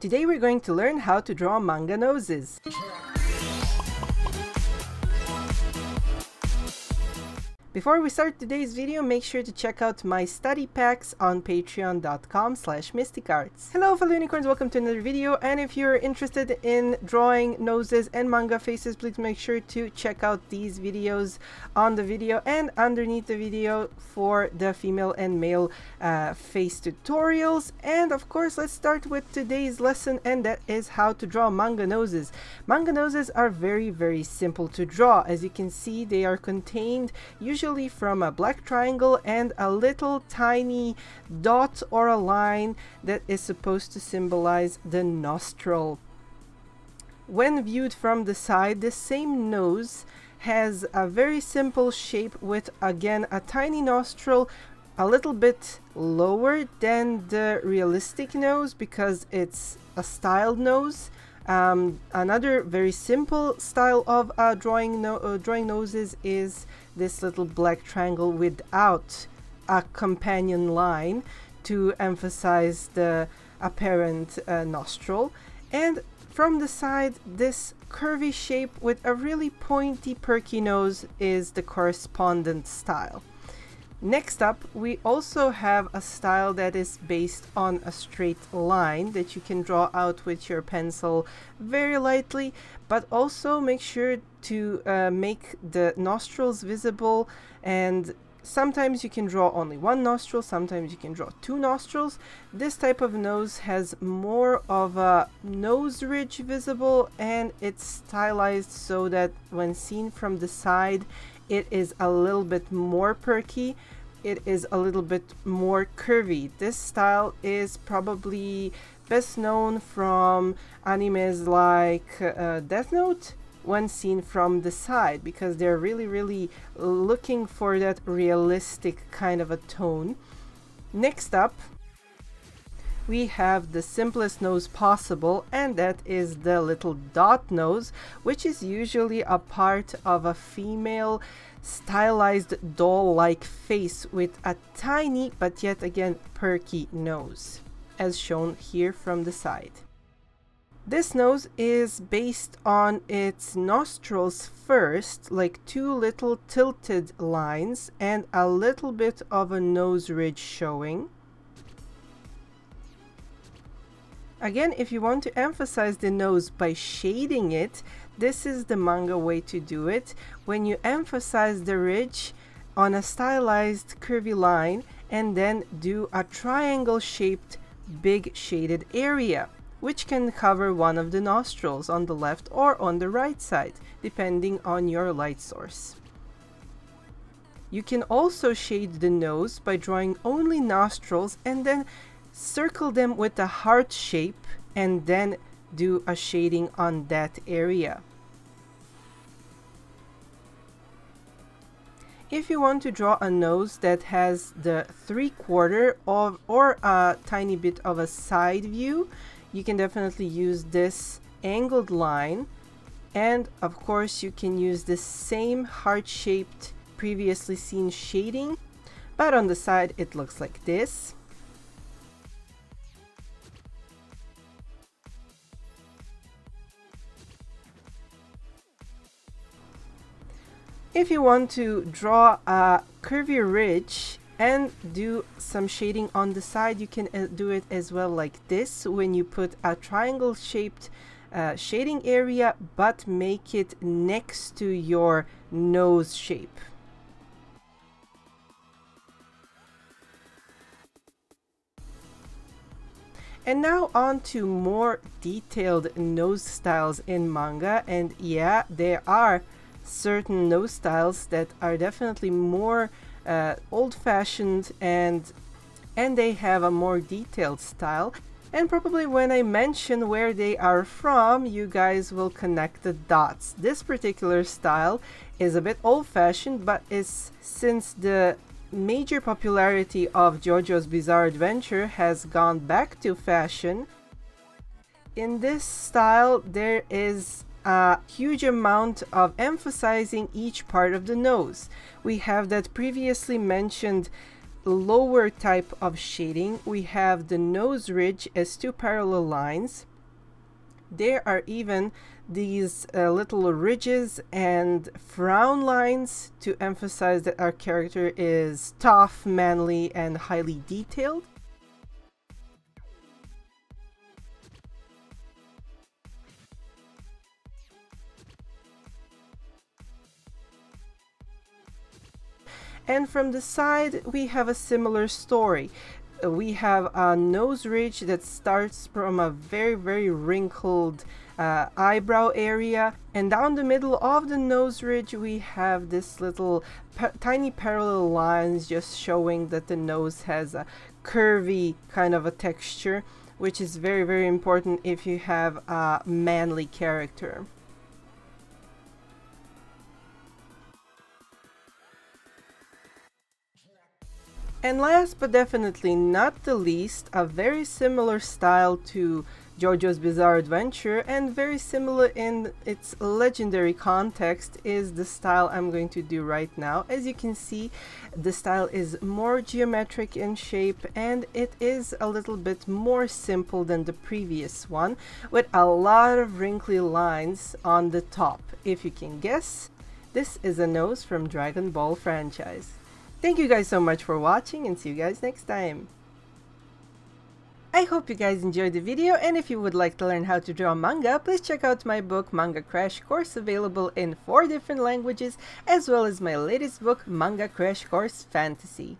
Today we're going to learn how to draw manga noses. Before we start today's video, make sure to check out my study packs on patreon.com/Mistiqarts. Hello fellow unicorns, welcome to another video, and if you're interested in drawing noses and manga faces, please make sure to check out these videos on the video and underneath the video for the female and male face tutorials. And of course, let's start with today's lesson, and that is how to draw manga noses. Manga noses are very simple to draw. As you can see, they are contained usually from a black triangle and a little tiny dot or a line that is supposed to symbolize the nostril. When viewed from the side, the same nose has a very simple shape with, again, a tiny nostril a little bit lower than the realistic nose because it's a styled nose. Another very simple style of drawing noses is this little black triangle without a companion line to emphasize the apparent nostril. And from the side, this curvy shape with a really pointy, perky nose is the correspondent style. Next up, we also have a style that is based on a straight line that you can draw out with your pencil very lightly, but also make sure to make the nostrils visible. And sometimes you can draw only one nostril, sometimes you can draw two nostrils. This type of nose has more of a nose ridge visible, and it's stylized so that when seen from the side, it is a little bit more perky. It is a little bit more curvy. This style is probably best known from animes like Death Note when seen from the side, because they're really looking for that realistic kind of a tone. Next up, we have the simplest nose possible, and that is the little dot nose, which is usually a part of a female stylized doll-like face with a tiny but yet again perky nose, as shown here from the side. This nose is based on its nostrils first, like two little tilted lines and a little bit of a nose ridge showing. Again, if you want to emphasize the nose by shading it, this is the manga way to do it. When you emphasize the ridge on a stylized curvy line and then do a triangle shaped big shaded area, which can cover one of the nostrils on the left or on the right side, depending on your light source. You can also shade the nose by drawing only nostrils and then circle them with a heart shape and then do a shading on that area. If you want to draw a nose that has the 3/4 of or a tiny bit of a side view, you can definitely use this angled line, and of course you can use the same heart-shaped previously seen shading, but on the side it looks like this. If you want to draw a curvy ridge and do some shading on the side, you can do it as well like this, when you put a triangle shaped shading area but make it next to your nose shape. And now on to more detailed nose styles in manga, and yeah, there are certain nose styles that are definitely more old-fashioned and they have a more detailed style, and probably when I mention where they are from, you guys will connect the dots. This particular style is a bit old-fashioned, but is, since the major popularity of JoJo's Bizarre Adventure has gone back to fashion, in this style there is a huge amount of emphasizing each part of the nose. We have that previously mentioned lower type of shading. We have the nose ridge as two parallel lines. There are even these little ridges and frown lines to emphasize that our character is tough, manly, and highly detailed. And from the side, we have a similar story. We have a nose ridge that starts from a very wrinkled eyebrow area, and down the middle of the nose ridge we have this little tiny parallel lines just showing that the nose has a curvy kind of a texture, which is very important if you have a manly character. And last but definitely not the least, a very similar style to JoJo's Bizarre Adventure and very similar in its legendary context is the style I'm going to do right now. As you can see, the style is more geometric in shape and it is a little bit more simple than the previous one, with a lot of wrinkly lines on the top. If you can guess, this is a nose from Dragon Ball franchise. Thank you guys so much for watching and see you guys next time. I hope you guys enjoyed the video, and if you would like to learn how to draw manga, please check out my book Manga Crash Course, available in 4 different languages, as well as my latest book Manga Crash Course Fantasy.